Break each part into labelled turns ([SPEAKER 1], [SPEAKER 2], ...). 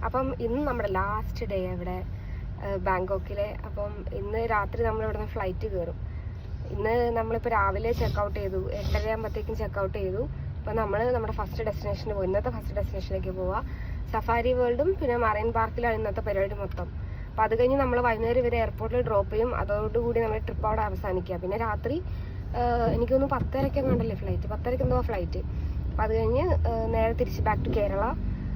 [SPEAKER 1] അപ്പം ഇന്ന് നമ്മുടെ ലാസ്റ്റ് ഡേ അവിടെ ബാങ്കോക്കിലെ. അപ്പം ഇന്ന് രാത്രി നമ്മൾ ഇവിടുന്ന് ഫ്ലൈറ്റ് കയറും. ഇന്ന് നമ്മളിപ്പോൾ രാവിലെ ചെക്കൗട്ട് ചെയ്തു, 8:30 ആകുമ്പോഴത്തേക്കും ചെക്കൗട്ട് ചെയ്തു. അപ്പം നമ്മൾ നമ്മുടെ ഫസ്റ്റ് ഡെസ്റ്റിനേഷന് പോകും. ഇന്നത്തെ ഫസ്റ്റ് ഡെസ്റ്റിനേഷനിലേക്ക് പോവാം. സഫാരി വേൾഡും പിന്നെ മറൈൻ പാർക്കിലാണ് ഇന്നത്തെ പരിപാടി മൊത്തം. അപ്പോൾ അത് കഴിഞ്ഞ് നമ്മൾ വൈകുന്നേരം ഇവരെ എയർപോർട്ടിൽ ഡ്രോപ്പ് ചെയ്യും. അതോടുകൂടി നമ്മുടെ ട്രിപ്പ് അവിടെ അവസാനിക്കുക. പിന്നെ രാത്രി എനിക്കൊന്ന് 10:30 എങ്ങാണ്ടല്ലേ ഫ്ലൈറ്റ്, 10:30 എന്തോ ഫ്ലൈറ്റ്. അപ്പോൾ അത് കഴിഞ്ഞ് നേരെ തിരിച്ച് ബാക്ക് ടു കേരള.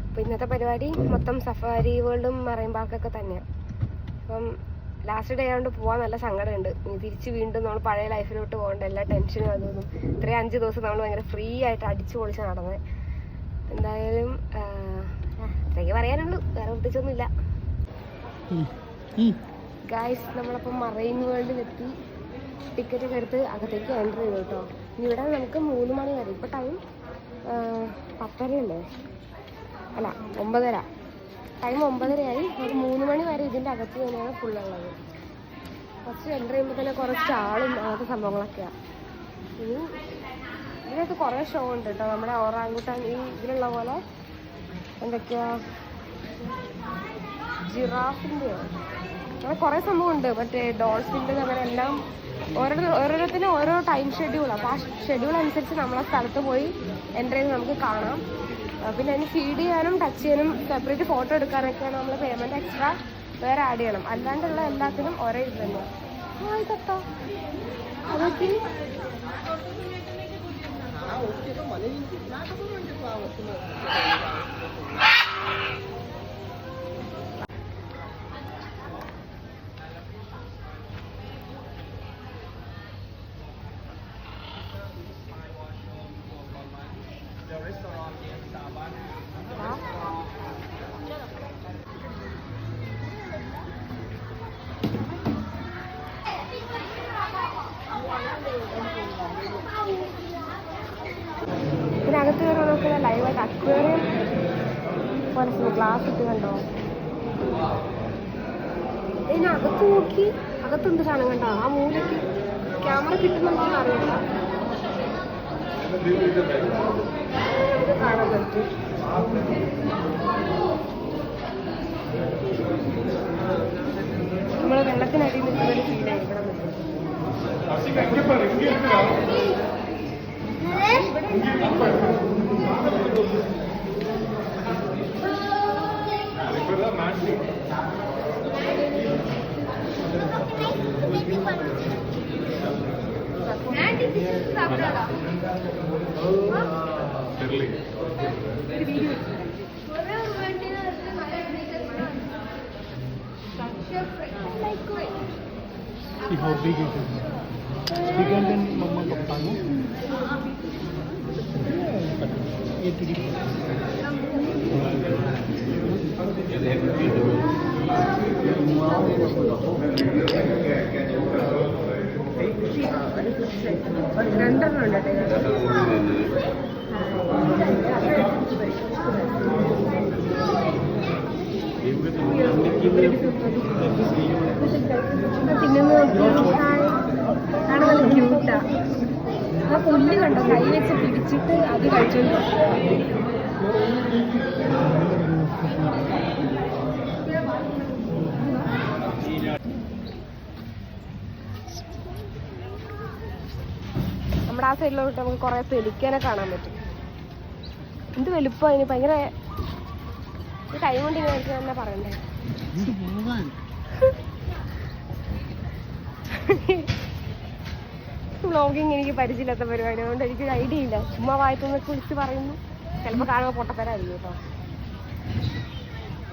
[SPEAKER 1] അപ്പോൾ ഇന്നത്തെ പരിപാടി മൊത്തം സഫാരി വേൾഡും മറൈൻ പാർക്കൊക്കെ തന്നെയാണ്. അപ്പം ലാസ്റ്റ് ഡേ ആയതുകൊണ്ട് പോകാൻ നല്ല സങ്കടമുണ്ട്. ഇനി തിരിച്ച് വീണ്ടും നമ്മൾ പഴയ ലൈഫിലോട്ട് പോകേണ്ട എല്ലാ ടെൻഷനും അതൊന്നും. ഇത്രയും 5 ദിവസം നമ്മൾ ഭയങ്കര ഫ്രീ ആയിട്ട് അടിച്ചു പൊളിച്ച് നടന്നത്. എന്തായാലും ഇത്രയൊക്കെ പറയാനുള്ളൂ, വേറെ പ്രത്യേകിച്ചൊന്നുമില്ല. ഗായ്സ്, നമ്മളപ്പം മറൈൻ വേൾഡിലെത്തി. ടിക്കറ്റ് ഒക്കെ എടുത്ത് അകത്തേക്ക് എൻ്റർ ചെയ്തു കേട്ടോ. ഇനി ഇവിടെ നമുക്ക് 3 മണി വരെ, ഇപ്പോൾ ടൈം 10:30 അല്ലേ, അല്ല 9:30. ടൈം 9:30 ആയി. ഒരു 3 മണി വരെ ഇതിൻ്റെ അകത്ത് തന്നെയാണ് ഫുള്ളുള്ളത്. ഫസ്റ്റ് എൻ്റർ ചെയ്യുമ്പോൾ തന്നെ കുറേ സ്റ്റാളും അങ്ങനത്തെ സംഭവങ്ങളൊക്കെയാണ്. ഇനി ഇതിനകത്ത് കുറേ ഷോ ഉണ്ട് കേട്ടോ. നമ്മുടെ ഓറാങ്കുട്ടാൻ ഈ ഇതിലുള്ള പോലെ എന്തൊക്കെയാ ജിറാഫിൻ്റെയോ അങ്ങനെ കുറേ സംഭവമുണ്ട്. മറ്റേ ഡോൾഫിൻ്റെ അങ്ങനെ എല്ലാം ഓരോരുത്തരും ഓരോ ടൈം ഷെഡ്യൂളാണ്. അപ്പോൾ ആ ഷെഡ്യൂൾ അനുസരിച്ച് നമ്മളെ സ്ഥലത്ത് പോയി എൻ്റർ ചെയ്ത് നമുക്ക് കാണാം. പിന്നെ അതിന് ഫീഡ് ചെയ്യാനും ടച്ച് ചെയ്യാനും സെപ്പറേറ്റ് ഫോട്ടോ എടുക്കാനൊക്കെയാണ് നമ്മൾ പേയ്മെൻറ്റ് എക്സ്ട്രാ വേറെ ആഡ് ചെയ്യണം. അല്ലാണ്ടുള്ള എല്ലാത്തിനും ഒരേ ഇത് തന്നെയാണ്. ഇതൊക്കെ അതൊക്കെ ഇതിനകത്ത് കയറുമ്പോൾ നോക്കിയാൽ ലൈവായിട്ട് അക്വേറിയം പോലെ ഗ്ലാസ് ഇട്ട് കണ്ടോ. ഇതിനകത്ത് നോക്കി അകത്തുണ്ട് സാധനം കണ്ടോ. ആ മൂലയ്ക്ക് ക്യാമറ കിട്ടുന്നുണ്ടോന്ന് അറിയില്ല. ഇത് കാണാൻ പറ്റും. നമ്മൾ വെള്ളത്തിനടിയിൽ നിൽക്കുന്നൊരു ഫീലായിരിക്കണം.
[SPEAKER 2] How big it is? Bigger than Mama Papa, no?
[SPEAKER 1] രണ്ടെണ്ണം ഉണ്ട് കേട്ടോ. നല്ല ക്യൂട്ടാ. ആ പുല്ല് കണ്ടോ, കൈ വെച്ച് പിടിച്ചിട്ട് അത് കഴിച്ചോണ്ട്. നമ്മുടെ ആ സൈഡിലോട്ട് നമുക്ക് കുറെ പെലിക്കാനെ കാണാൻ പറ്റും. എന്ത് വലുപ്പം അതിന്, ഭയങ്കര കൈ കൊണ്ട് ഇങ്ങനെ തന്നെ പറയണ്ടേ. വ്ളോഗിങ് എനിക്ക് പരിചയമില്ലാത്ത പരിപാടി, അതുകൊണ്ട് എനിക്കൊരു ഐഡിയ ഇല്ല. ചുമ്മാ വായിത്തൊന്ന് കുളിച്ച് പറയുന്നു. ചിലപ്പോൾ കാണുമ്പോൾ പൊട്ടത്തരായിരിക്കും കേട്ടോ.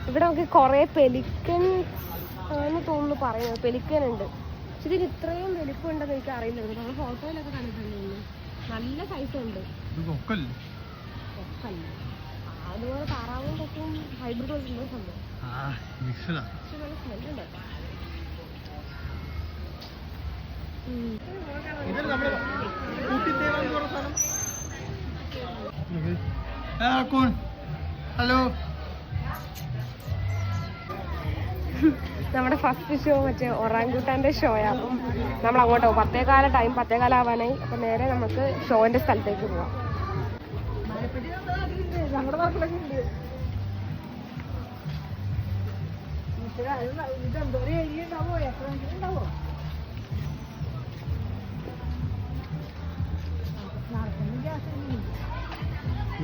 [SPEAKER 1] ഇവിടെ നമുക്ക് കുറേ പെലിക്കൻ ആണെന്ന് തോന്നുന്നു പറയുന്നത്. പെലിക്കൻ ഉണ്ട്. പക്ഷെ ഇതിന് ഇത്രയും വലിപ്പം ഉണ്ടെന്ന് എനിക്ക് അറിയില്ല. നമ്മൾ ഫോട്ടോയിലൊക്കെ കണ്ടിട്ടുണ്ടല്ലോ, നല്ല സൈസ് ഉണ്ട്. അതുപോലെ താറാവും കൊക്കും ഹൈബ്രിഡ് പോലുള്ള സംഭവം. പക്ഷെ നല്ല സ്മെല്ലുണ്ട്.
[SPEAKER 2] ഹലോ,
[SPEAKER 1] നമ്മുടെ ഫസ്റ്റ് ഷോ മറ്റേ ഒറാങ്കുട്ടാൻ്റെ ഷോയാ. അപ്പം നമ്മൾ അങ്ങോട്ട് പോകും. 10:15 ടൈം, 10:15 ആവാനായി. അപ്പം നേരെ നമുക്ക് ഷോൻ്റെ സ്ഥലത്തേക്ക് പോവാം. നമ്മുടെ മക്കളൊക്കെ ഉണ്ട്.
[SPEAKER 2] ഇത്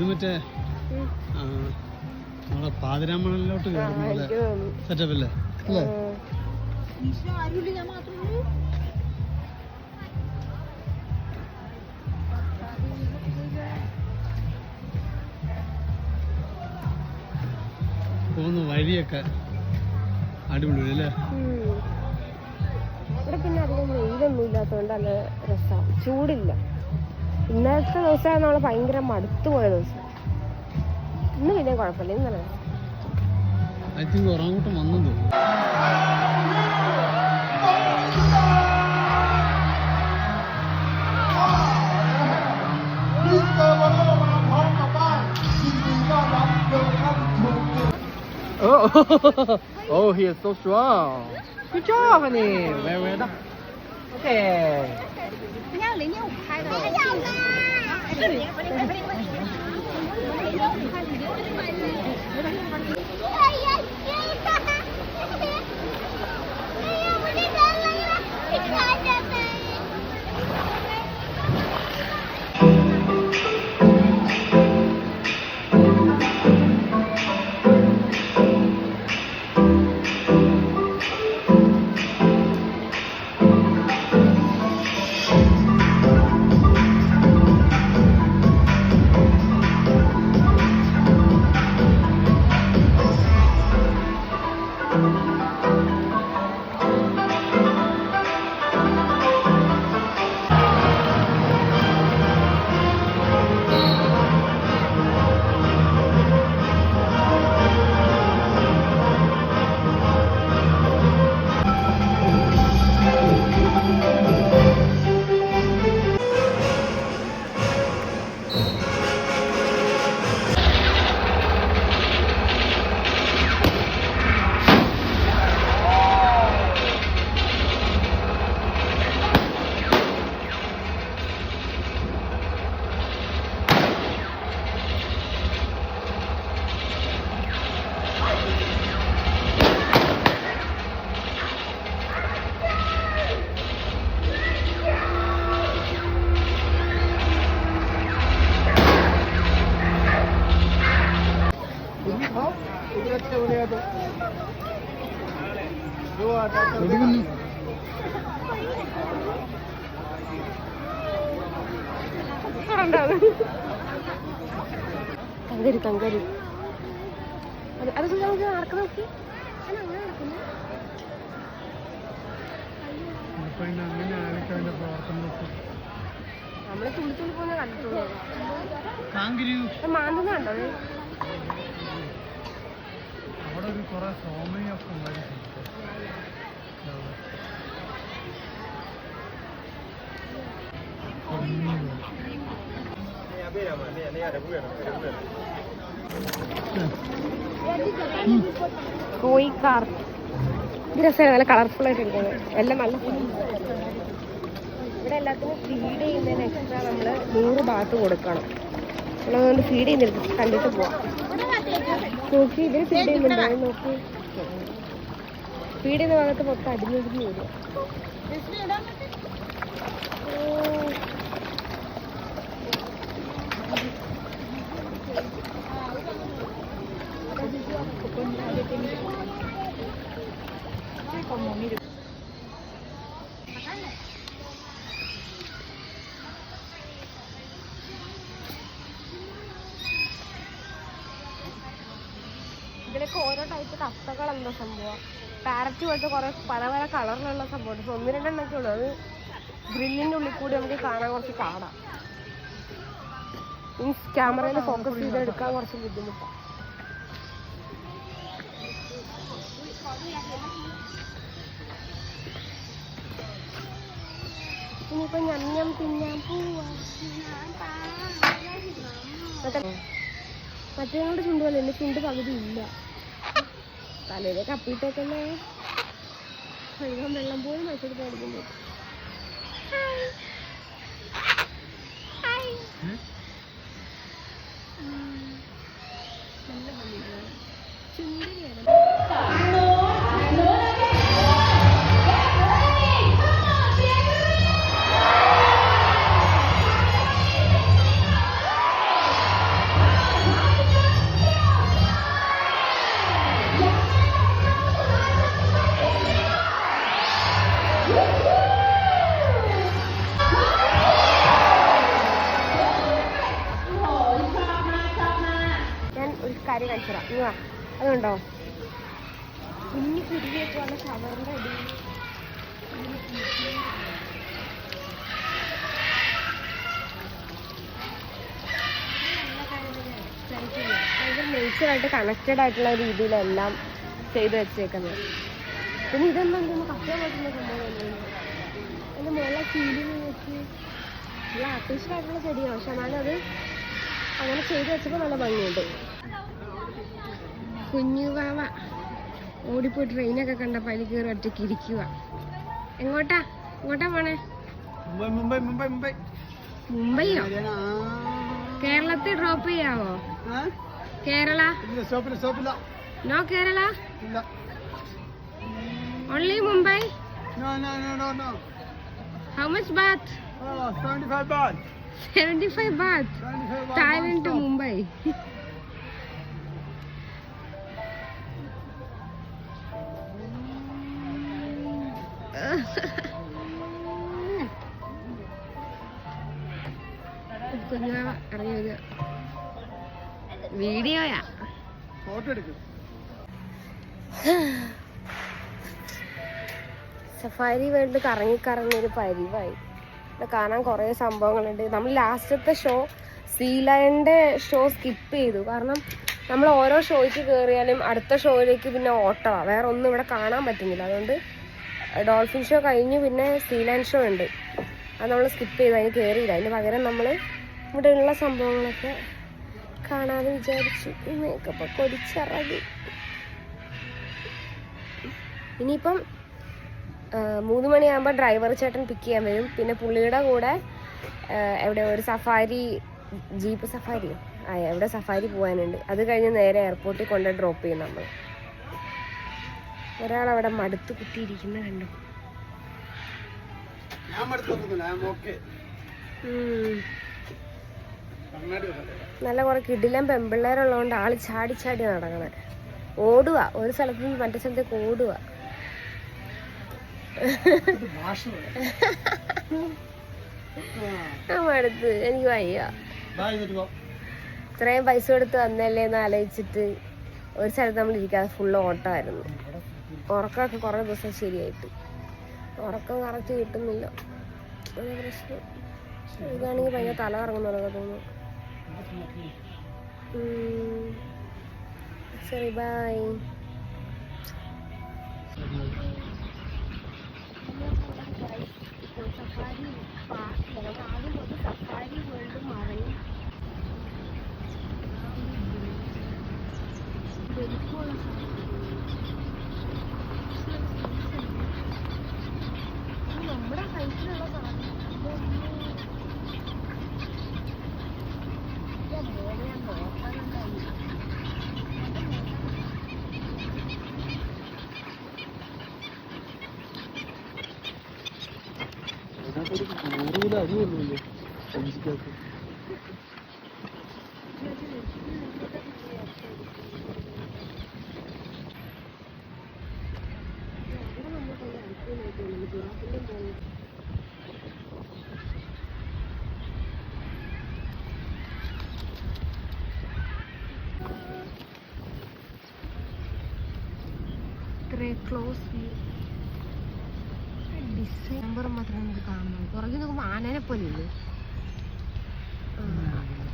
[SPEAKER 2] മറ്റേ നമ്മളെ പാതിരാമണലിലോട്ട് കയറുന്ന സെറ്റപ്പ് അല്ലേ അല്ലേ? പോകുന്ന വഴിയൊക്കെ അടിപൊളി അല്ലേ?
[SPEAKER 1] ഇവിടെ പിന്നെ അധികം വെയിലൊന്നും ഇല്ലാത്തതുകൊണ്ട് നല്ല രസമാണ്, ചൂടില്ല. ഇന്നത്തെ ദിവസമാണ് നമ്മൾ ഭയങ്കര മടുത്തു പോയ ദിവസം. ഇന്ന് പിന്നെ കുഴപ്പമില്ല, ഇന്ന് നല്ല രസം.
[SPEAKER 2] ഐ തിങ്ക് ഒറാങ്ങോട്ടും വന്നെന്ന് തോന്നുന്നു. Oh, he is so strong. Good job, honey. Very well done. Okay.
[SPEAKER 1] തങ്കരി തങ്കരി അത് നമുക്ക് നടക്ക നോക്കി അങ്ങനെ നടക്കുന്നു. നമ്മളെ തുള്ളി തുള്ളി പോകുന്ന കണ്ടിട്ടുള്ളൂ. മാന്തുന്ന കണ്ടോ?
[SPEAKER 2] അവിടെ ഒരു കുറെ സോമയൊക്കെ ഉണ്ടായിരുന്നു.
[SPEAKER 1] കോഴിക്കാർ ഇത് രസമാണ്, നല്ല കളർഫുൾ ആയിട്ട് എടുക്കുന്നത്. എല്ലാം നല്ല ഇവിടെ എല്ലാത്തിനും ഫീഡ് ചെയ്യുന്നതിന് എക്സ്ട്രാ നമ്മൾ 100 ബാത്ത് കൊടുക്കണം. നമ്മളതുകൊണ്ട് ഫീഡ് ചെയ്യുന്നില്ല, കണ്ടിട്ട് പോവാം. നോക്കി ഇതിന് ഫീഡ് ചെയ്യുന്നുണ്ടോ നോക്കി. ഫീഡ് ചെയ്യുന്ന ഭാഗത്ത് മൊത്തം അടിഞ്ഞൊടിഞ്ഞ് വരിക. ഇതിലൊക്കെ ഓരോ ടൈപ്പ് തത്തകൾ എന്താ സംഭവം. പാരറ്റ് പോലത്തെ കുറെ പല പല കളറിലുള്ള സംഭവം. 1-2 എണ്ണൊക്കെ ഉള്ളു. അത് ഗ്രില്ലിന്റെ ഉള്ളിൽ കൂടി നമുക്ക് കാണാൻ കുറച്ച് പാടാം. മീൻസ് ക്യാമറയിൽ ഫോക്കസ് ചെയ്ത് എടുക്കാൻ കുറച്ച് ബുദ്ധിമുട്ടാണ്. ഇനിയിപ്പോ ഞം തിന്നാൻ പോവാ. മറ്റേനോട് ചുണ്ടുപോലെ എന്റെ ചുണ്ട് പകുതി ഇല്ല. തലയിലെ കപ്പിട്ടൊക്കെ കഴുകാൻ വെള്ളം പോലും മത്സരത്തിൽ അടിക്കുമ്പോൾ നല്ല ഭംഗിയാണ്. ചുണ്ടിലാണ് കാണിച്ചു തരാം. ഇങ്ങ് വാ. അതുണ്ടോ കുഞ്ഞു കുരുവിയൊക്കെ വന്ന ഷവറിൻ്റെ അടി. ഭയങ്കര നേച്ചറായിട്ട് കണക്റ്റഡ് ആയിട്ടുള്ള രീതിയിലെല്ലാം ചെയ്ത് വെച്ചേക്കുന്നത്. പിന്നെ ഇതൊന്നും എനിക്കൊന്ന് കത്താൻ പറ്റുന്ന സംഭവമല്ലേ. അതിൻ്റെ മുകളിലെ ചീലിന് വെച്ച് നല്ല ആർട്ടിഫിഷ്യലായിട്ടുള്ള ചെടിയാണ്, പക്ഷെ എന്നാലും അത് അങ്ങനെ ചെയ്ത് വെച്ചപ്പോൾ നല്ല ഭംഗിയുണ്ട്. കുഞ്ഞു വാവ ഓടിപ്പോയി ട്രെയിനൊക്കെ കണ്ടപ്പോൾ അതിൽ കയറി ഒറ്റയ്ക്ക് ഇരിക്കുക. എങ്ങോട്ടാ പോണേ? മുംബൈയോ? കേരളത്തിൽ ഡ്രോപ്പ് ചെയ്യാവോ? Kerala? No Kerala, only Mumbai. How much baht? 75 baht. Thailand to Mumbai. വീഡിയോയാ,
[SPEAKER 2] ഫോട്ടോ എടുക്കും.
[SPEAKER 1] സഫാരി വേൾഡ് കറങ്ങിയൊരു പരിവായി. ഇവിടെ കാണാൻ കുറേ സംഭവങ്ങളുണ്ട്. നമ്മൾ ലാസ്റ്റത്തെ ഷോ സീ ലയണിൻ്റെ ഷോ സ്കിപ്പ് ചെയ്തു. കാരണം നമ്മൾ ഓരോ ഷോയ്ക്ക് കയറിയാലും അടുത്ത ഷോയിലേക്ക് പിന്നെ ഓട്ടമാണ്, വേറെ ഒന്നും ഇവിടെ കാണാൻ പറ്റുന്നില്ല. അതുകൊണ്ട് ഡോൾഫിൻ ഷോ കഴിഞ്ഞ് പിന്നെ സീ ലയൺ ഷോ ഉണ്ട്, അത് നമ്മൾ സ്കിപ്പ് ചെയ്തു, അതിന് കയറിയില്ല. അതിന് പകരം നമ്മൾ ഇവിടെയുള്ള സംഭവങ്ങളൊക്കെ കാണാതെ വിചാരിച്ചു മേക്കപ്പൊക്കെ ഒടിച്ചിറങ്ങി. ഇനിയിപ്പം 3 മണിയാകുമ്പോൾ ഡ്രൈവർ ചേട്ടൻ പിക്ക് ചെയ്യാൻ വരും. പിന്നെ പുള്ളിയുടെ കൂടെ എവിടെ ഒരു സഫാരി, ജീപ്പ് സഫാരിയോ എവിടെ സഫാരി പോകാനുണ്ട്. അത് കഴിഞ്ഞ് നേരെ എയർപോർട്ടിൽ കൊണ്ട് ഡ്രോപ്പ് ചെയ്യും നമ്മൾ. ഒരാളവിടെ മടുത്ത് കുത്തിയിരിക്കുന്ന കണ്ടു. നല്ല കുറെ കിടിലം പെമ്പിള്ളേരുള്ളതുകൊണ്ട് ആള് ചാടി നടക്കണേ, ഓടുക, ഒരു സ്ഥലത്ത് നിന്ന് മറ്റേ സ്ഥലത്തേക്ക് ഓടുക. മടുത്ത്, എനിക്ക് വയ്യ. ഇത്രയും പൈസ കൊടുത്ത് വന്നല്ലേ എന്ന് ആലോചിച്ചിട്ട് ഒരു സ്ഥലത്ത് നമ്മൾ ഇരിക്കാതെ ഫുള്ള് ഓട്ടമായിരുന്നു. ഉറക്കമൊക്കെ കുറേ ദിവസം ശരിയായിട്ട് ഉറക്കം കറക്റ്റ് കിട്ടുന്നില്ല, ഒരു പ്രശ്നം. ഇതാണെങ്കിൽ ഭയങ്കര തല കറങ്ങുന്നതൊക്കെ തോന്നുന്നു. ശരി, ബൈ. സഫാരി ആദ്യം തൊട്ട് സഫാരി വേൾഡ് മറയും നമ്മുടെ സൈസിലുള്ള സാധനം.
[SPEAKER 2] അരിയൊന്നുമില്ലേ സഞ്ചിക്കകത്ത്?
[SPEAKER 1] ക്ലോസ് ഡിസംബർ മാത്രമേ നമുക്ക് കാണുന്നത്. പുറകെ നോക്കുമ്പോൾ ആനനെ പോലെ ഇല്ലേ,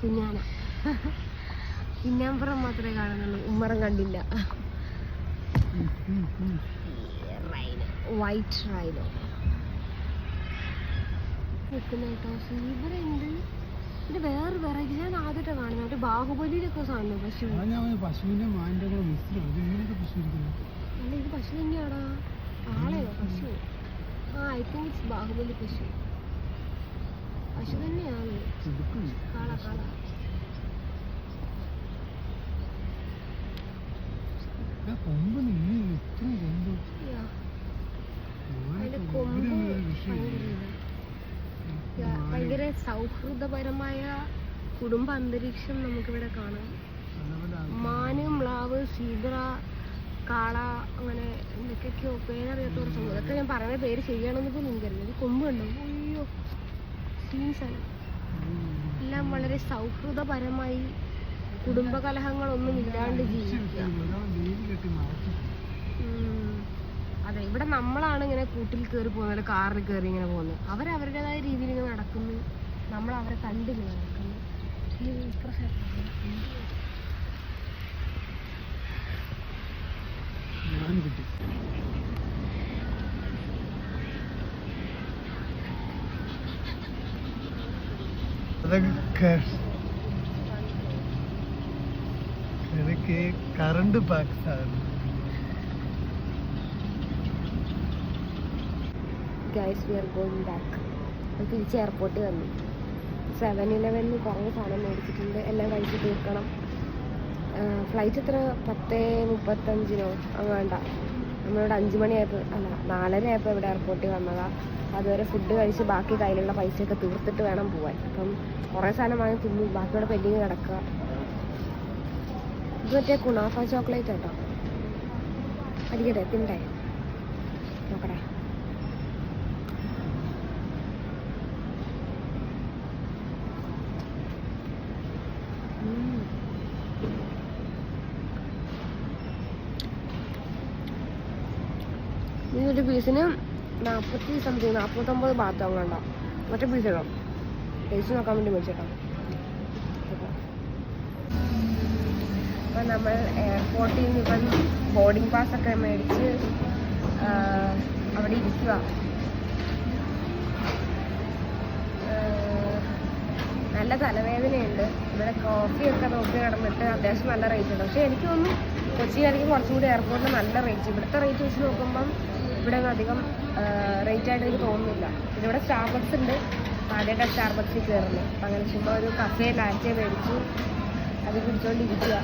[SPEAKER 1] കുഞ്ഞാന. പിന്നാമ്പുറം മാത്രമേ കാണുന്നുള്ളൂ, ഉമ്മറം കണ്ടില്ല. വൈറ്റ് റൈനോ നിൽക്കുന്ന കേട്ടോ. സീബ്ര ഉണ്ട്. പിന്നെ വേറെ വെറൈറ്റി ഞാൻ ആദ്യമായിട്ടാണ് കാണുന്നത്. ഒരു ബാഹുബലിയിലൊക്കെ കാണുന്നു പശു.
[SPEAKER 2] പശുവിന്റെ മാൻ്റെ കൂടെ മിക്സ് പശു ഇരിക്കുന്നു.
[SPEAKER 1] അല്ല, ഇത് പശു തന്നെയാടാ, ആളെയോ പശു? ഐ തിങ്ക് ഇറ്റ്സ് ബാഹുബലി പശു. പശു തന്നെയാണ്. കാള അതിന്റെ കൊമ്പ് ഭയങ്കര സൗഹൃദപരമായ കുടുംബ അന്തരീക്ഷം നമുക്കിവിടെ കാണാം. മാന്, മ്ലാവ്, സീബ്ര, കാള, അങ്ങനെ എന്തൊക്കെയൊക്കെയോ പേരറിയാത്ത ഒരു സംഭവം. ഇതൊക്കെ ഞാൻ പറയുന്ന പേര് ശരിയാണെന്ന് പോലും എനിക്കറിയില്ല. ഇത് കൊമ്പുണ്ടോ? അയ്യോ, സീൻസാണ്. എല്ലാം വളരെ സൗഹൃദപരമായി കുടുംബകലഹങ്ങളൊന്നും ഇല്ലാണ്ട് ജീവിക്കുക. അതെ, ഇവിടെ നമ്മളാണ് ഇങ്ങനെ കൂട്ടിൽ കയറി പോകുന്നത്, കാറിൽ കയറി ഇങ്ങനെ പോകുന്നത്. അവരവരുടേതായ രീതിയിൽ ഇങ്ങനെ നടക്കുന്നു, നമ്മൾ അവരെ കണ്ടിങ്ങനെ നടക്കുന്നു.
[SPEAKER 3] എനിക്ക് current Pakistan
[SPEAKER 1] guys we are going back. തിരിച്ച് എയർപോർട്ടിൽ വന്നു. 7-11 കുറേ സാധനം മേടിച്ചിട്ടുണ്ട്, എല്ലാം കഴിച്ച് തീർക്കണം. ഫ്ലൈറ്റ് എത്ര 10:35 വേണ്ട, നമ്മളിവിടെ 5 മണിയായപ്പോൾ അല്ല 4:30 ആയപ്പോൾ ഇവിടെ എയർപോർട്ടിൽ വന്നതാ. അതുവരെ ഫുഡ് കഴിച്ച് ബാക്കി കയ്യിലുള്ള പൈസയൊക്കെ തീർത്തിട്ട് വേണം പോവാൻ. അപ്പം കുറേ സാധനം വാങ്ങി തിന്നു, ബാക്കിയുടെ പെൻഡിങ് കിടക്കുക. ഇത് മറ്റേ കുണാഫ ചോക്ലേറ്റ് കേട്ടോ, അടിക്കട്ടെ, തിണ്ടേ നോക്കട്ടെ. ഒരു പീസിന് 49 ബാത്ത് കണ്ടോ, മറ്റേ പീസ് ഇടാം. ടേസ്റ്റ് നോക്കാൻ വേണ്ടി മേടിച്ചേട്ടോ. അപ്പം നമ്മൾ എയർപോർട്ടിൽ നിന്ന് ഇപ്പം ബോർഡിംഗ് പാസ്സൊക്കെ മേടിച്ച് അവിടെ ഇരിക്കുക. നല്ല തലവേദനയുണ്ട്. ഇവിടെ കോഫിയൊക്കെ നോക്കി കിടന്നിട്ട് അത്യാവശ്യം നല്ല റേറ്റ് ഉണ്ട്. പക്ഷേ എനിക്ക് തോന്നുന്നു കൊച്ചിയിലായിരിക്കും കുറച്ചുകൂടി എയർപോർട്ടിൽ നല്ല റേറ്റ്. ഇവിടുത്തെ റേറ്റ് വെച്ച് നോക്കുമ്പം ഇവിടെ ഒന്നും അധികം റേറ്റ് ആയിട്ട് എനിക്ക് തോന്നുന്നില്ല. പിന്നെ ഇവിടെ സ്റ്റാർബക്സ് ഉണ്ട്, ആദ്യമായിട്ട് സ്റ്റാർബക്സിൽ കയറുന്നത്. അപ്പം അങ്ങനെ ചുമ്മാ ഒരു കഫേ ലാറ്റെ മേടിച്ചു അത് കുടിച്ചുകൊണ്ടിരിക്കുക.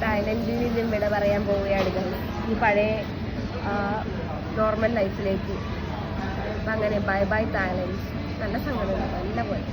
[SPEAKER 1] തായ്ലൻഡിൽ നിന്നും വിട പറയാൻ പോവുകയാണ് ഞാൻ. ഈ പഴയ നോർമൽ ലൈഫിലേക്ക്. അപ്പം അങ്ങനെ ബൈ ബൈ തായ്ലൻഡ്. നല്ല സങ്കടമുണ്ട്, നല്ല പോലെ.